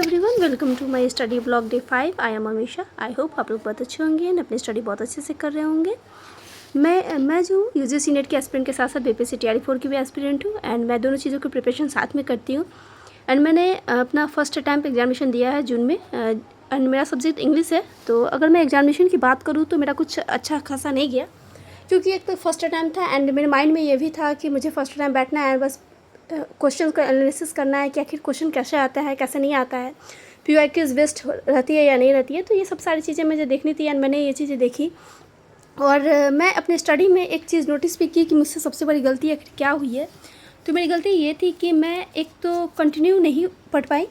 Everyone, welcome to my study blog day 5। I am Amisha. I hope आप लोग बहुत अच्छे होंगे एंड अपनी स्टडी बहुत अच्छे से कर रहे होंगे। मैं जो यूजीसी नेट के एस्पिरेंट के साथ साथ बीपीएससी टीआरई 4 की भी एस्पिरेंट हूँ एंड मैं दोनों चीज़ों की प्रिपरेशन साथ में करती हूँ। एंड मैंने अपना फर्स्ट अटैम्प्ट एग्जामिनेशन दिया है जून में एंड मेरा सब्जेक्ट इंग्लिश है। तो अगर मैं एग्जामिनेशन की बात करूँ तो मेरा कुछ अच्छा खासा नहीं गया, क्योंकि एक तो फर्स्ट अटैम्प्ट था एंड मेरे माइंड में ये भी था कि मुझे फर्स्ट अटैम्प्ट बैठना है, बस क्वेश्चन का एनालिसिस करना है कि आखिर क्वेश्चन कैसे आता है कैसे नहीं आता है, पीवाईक्यूज बेस्ट रहती है या नहीं रहती है। तो ये सब सारी चीज़ें मुझे देखनी थी एंड मैंने ये चीज़ें देखी। और मैं अपने स्टडी में एक चीज़ नोटिस भी की कि मुझसे सबसे बड़ी गलती आखिर क्या हुई है। तो मेरी गलती ये थी कि मैं एक तो कंटिन्यू नहीं पढ़ पाई,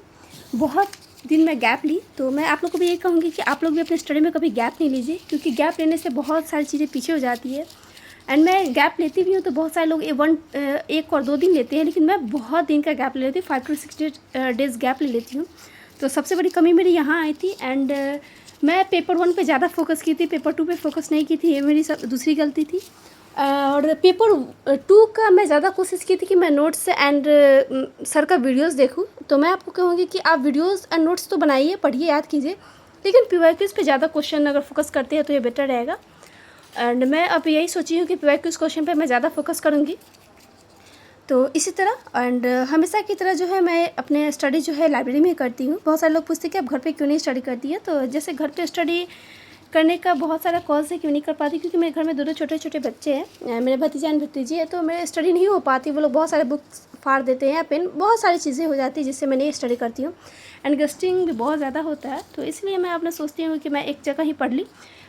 बहुत दिन में गैप ली। तो मैं आप लोग को भी ये कहूँगी कि आप लोग भी अपने स्टडी में कभी गैप नहीं लीजिए, क्योंकि गैप लेने से बहुत सारी चीज़ें पीछे हो जाती है। एंड मैं गैप लेती भी हूँ तो बहुत सारे लोग एक और 2 दिन लेते हैं, लेकिन मैं बहुत दिन का गैप ले लेती हूँ, 5 to 6 डेज़ गैप ले लेती हूँ। तो सबसे बड़ी कमी मेरी यहाँ आई थी। एंड मैं पेपर 1 पे ज़्यादा फोकस की थी, पेपर 2 पे फोकस नहीं की थी, ये मेरी दूसरी गलती थी। और पेपर 2 का मैं ज़्यादा कोशिश की थी कि मैं नोट्स एंड सर का वीडियोस देखूं। तो मैं आपको कहूँगी कि आप वीडियोस एंड नोट्स तो बनाइए, पढ़िए, याद कीजिए, लेकिन पीवाईक्यूज़ पे ज़्यादा क्वेश्चन अगर फोकस करते हैं तो ये बेटर रहेगा। एंड मैं अब यही सोची हूँ कि पीवाईक्यूज़ क्वेश्चन पे मैं ज़्यादा फोकस करूँगी। तो इसी तरह एंड हमेशा की तरह जो है मैं अपने स्टडी जो है लाइब्रेरी में करती हूँ। बहुत सारे लोग पूछते हैं कि आप घर पे क्यों नहीं स्टडी करती है। तो जैसे घर पे स्टडी करने का बहुत सारा कॉज है क्यों नहीं कर पाती, क्योंकि मेरे घर में 2 छोटे छोटे बच्चे हैं, मेरे भतीजा एंड भतीजी है। तो मेरे स्टडी नहीं हो पाती, वो लोग बहुत सारे बुक्स फाड़ देते हैं, पेन, बहुत सारी चीज़ें हो जाती है जिससे मैं नहीं स्टडी करती हूँ। एंड गेस्टिंग भी बहुत ज़्यादा होता है, तो इसलिए मैं अपना सोचती हूँ कि मैं एक जगह ही पढ़ ली।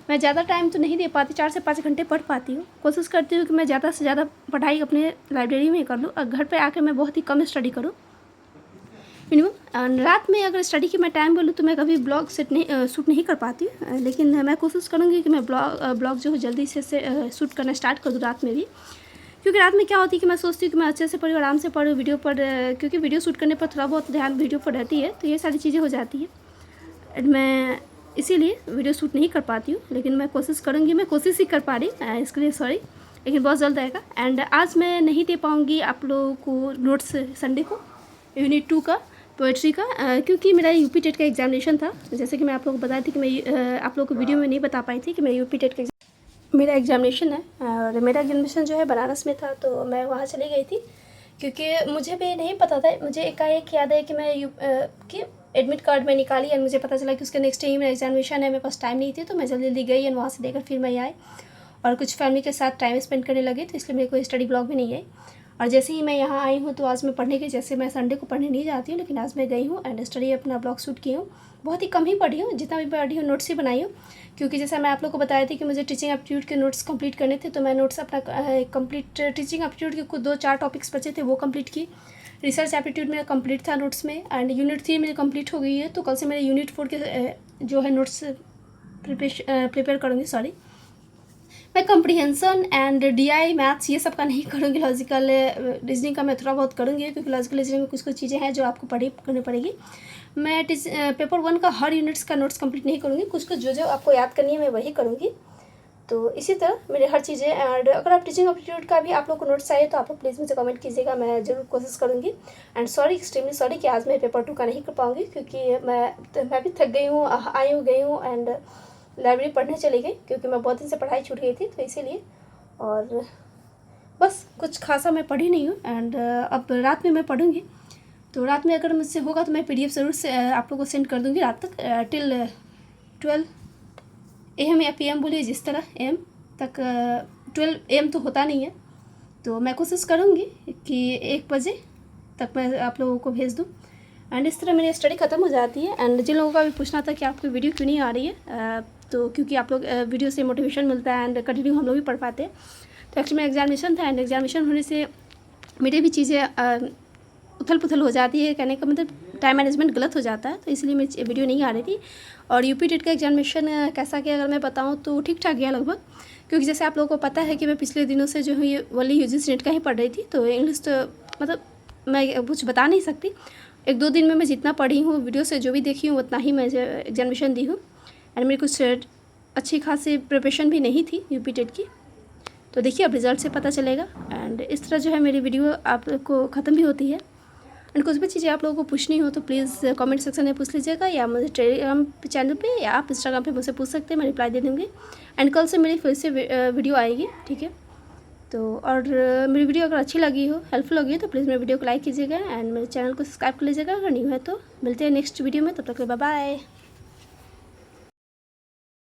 मैं ज़्यादा टाइम तो नहीं दे पाती, 4 से 5 घंटे पढ़ पाती हूँ। कोशिश करती हूँ कि मैं ज़्यादा से ज़्यादा पढ़ाई अपने लाइब्रेरी में कर लूँ और घर पे आकर मैं बहुत ही कम स्टडी करूँ मिनिमम। रात में अगर स्टडी की मैं टाइम बोलूँ तो मैं कभी ब्लॉग शूट नहीं कर पाती, लेकिन मैं कोशिश करूँगी कि मैं ब्लॉग जो है जल्दी से शूट करना स्टार्ट कर दूँ रात में भी। क्योंकि रात में क्या होती है कि मैं सोचती हूँ कि मैं अच्छे से पढ़ूँ, आराम से पढ़ूँ वीडियो पर, क्योंकि वीडियो शूट करने पर थोड़ा बहुत ध्यान वीडियो पर रहती है, तो ये सारी चीज़ें हो जाती है। मैं इसीलिए वीडियो शूट नहीं कर पाती हूँ, लेकिन मैं कोशिश करूँगी, मैं कोशिश ही कर पा रही, इसके लिए सॉरी, लेकिन बहुत जल्द आएगा। एंड आज मैं नहीं दे पाऊँगी आप लोगों को नोट्स संडे को यूनिट 2 का पोएट्री का, क्योंकि मेरा यूपी टेट का एग्जामिनेशन था। जैसे कि मैं आप लोगों को बताई थी कि मैं आप लोगों को वीडियो में नहीं बता पाई थी कि मैं यूपी टेट का मेरा एग्जामिनेशन है। और मेरा एग्जामिनेशन जो है बनारस में था, तो मैं वहाँ चली गई थी, क्योंकि मुझे भी नहीं पता था। मुझे एकाएक याद है कि मैं कि एडमिट कार्ड में निकाली एंड मुझे पता चला कि उसके नेक्स्ट डे ही मेरा एग्जामिनेशन है। मेरे पास टाइम नहीं थी, तो मैं जल्दी जल्दी गई एंड वहाँ से देकर फिर मैं आई और कुछ फैमिली के साथ टाइम स्पेंड करने लगी, तो इसलिए मेरे को स्टडी ब्लॉग भी नहीं आई। और जैसे ही मैं यहाँ आई हूँ तो आज मैं पढ़ने के, जैसे मैं संडे को पढ़ने नहीं जाती हूँ, लेकिन आज मैं गई हूँ एंड स्टडी अपना ब्लॉग शूट की हूँ। बहुत ही कम ही पढ़ी हूँ, जितना भी पढ़ी हूँ नोट्स ही बनाई हूँ, क्योंकि जैसा मैं आप लोग को बताया थी कि मुझे टीचिंग एप्टीट्यूड के नोट्स कंप्लीट करने थे। तो मैं नोट्स अपना कंप्लीट, टीचिंग एप्टीट्यूड के कुछ 2-4 टॉपिक्स बचे थे वो कंप्लीट की। रिसर्च एप्टीट्यूड मेरा कंप्लीट था नोट्स में एंड यूनिट 3 मेरी कंप्लीट हो गई है। तो कल से मेरे यूनिट 4 के जो है नोट्स प्रिपेयर करूँगी। सॉरी, मैं कॉम्प्रिहेंसन एंड डीआई मैथ्स ये सब का नहीं करूँगी, लॉजिकल रीजनिंग का मैं थोड़ा बहुत करूँगी, क्योंकि लॉजिकल रीजनिंग में कुछ कुछ चीज़ें हैं जो आपको करनी पड़ेगी। मैं पेपर 1 का हर यूनिट्स का नोट्स कंप्लीट नहीं करूँगी, कुछ कुछ जो आपको याद करनी है मैं वही करूँगी। तो इसी तरह मेरे हर चीज़ें। एंड अगर आप टीचिंग एप्टीट्यूड का भी आप लोग को नोट्स चाहिए तो आप लोग प्लीज़ मुझे कमेंट कीजिएगा, मैं ज़रूर कोशिश करूँगी। एंड सॉरी, एक्सट्रीमली सॉरी कि आज मैं पेपर 2 का नहीं कर पाऊँगी, क्योंकि मैं भी थक गई हूँ, आई हूँ गई हूँ एंड लाइब्रेरी पढ़ने चली गई, क्योंकि मैं बहुत दिन से पढ़ाई छूट गई थी, तो इसीलिए। और बस कुछ खासा मैं पढ़ी नहीं हूँ एंड अब रात में मैं पढ़ूँगी। तो रात में अगर मुझसे होगा तो मैं PDF ज़रूर से आप लोगों को सेंड कर दूँगी रात तक, टिल 12 AM या PM बोलिए, जिस तरह AM तक। 12 AM तो होता नहीं है, तो मैं कोशिश करूँगी कि 1 बजे तक मैं आप लोगों को भेज दूँ। एंड इस तरह मेरी स्टडी ख़त्म हो जाती है। एंड जिन लोगों का भी पूछना था कि आपकी वीडियो क्यों नहीं आ रही है, तो क्योंकि आप लोग वीडियो से मोटिवेशन मिलता है एंड कंटिन्यू हम लोग भी पढ़ पाते हैं। तो एक्चुअली मेरा एग्जामिनेशन था एंड एग्जामिनेशन होने से मेरे भी चीज़ें उथल पुथल हो जाती है, कहने का मतलब टाइम मैनेजमेंट गलत हो जाता है, तो इसलिए मेरी वीडियो नहीं आ रही थी। और यूपी टेट का एग्जामिनेशन कैसा गया अगर मैं बताऊँ तो ठीक ठाक गया लगभग, क्योंकि जैसे आप लोगों को पता है कि मैं पिछले दिनों से जो है ये वाली यूजीसी नेट का ही पढ़ रही थी। तो इंग्लिश तो मतलब मैं कुछ बता नहीं सकती, 1-2 दिन में मैं जितना पढ़ी हूँ, वीडियो से जो भी देखी हूँ उतना ही मैं एग्जामिनेशन दी हूँ। एंड मेरी कुछ अच्छी खासी प्रिपरेशन भी नहीं थी यूपी टेट की, तो देखिए अब रिज़ल्ट से पता चलेगा। एंड इस तरह जो है मेरी वीडियो आपको ख़त्म भी होती है। एंड कुछ भी चीज़ें आप लोगों को पूछनी हो तो प्लीज़ कमेंट सेक्शन में पूछ लीजिएगा, या मुझे टेलीग्राम चैनल पे या आप इंस्टाग्राम पे मुझसे पूछ सकते हैं, मैं रिप्लाई दे दूँगी। एंड कल से मेरी फिर से वीडियो आएगी, ठीक है। तो और मेरी वीडियो अगर अच्छी लगी हो, हेल्पफुल लगी हो तो प्लीज़ मेरी वीडियो को लाइक कीजिएगा एंड मेरे चैनल को सब्सक्राइब कर लीजिएगा अगर न्यू है तो। मिलते हैं नेक्स्ट वीडियो में, तब तक के लिए बाय बाय।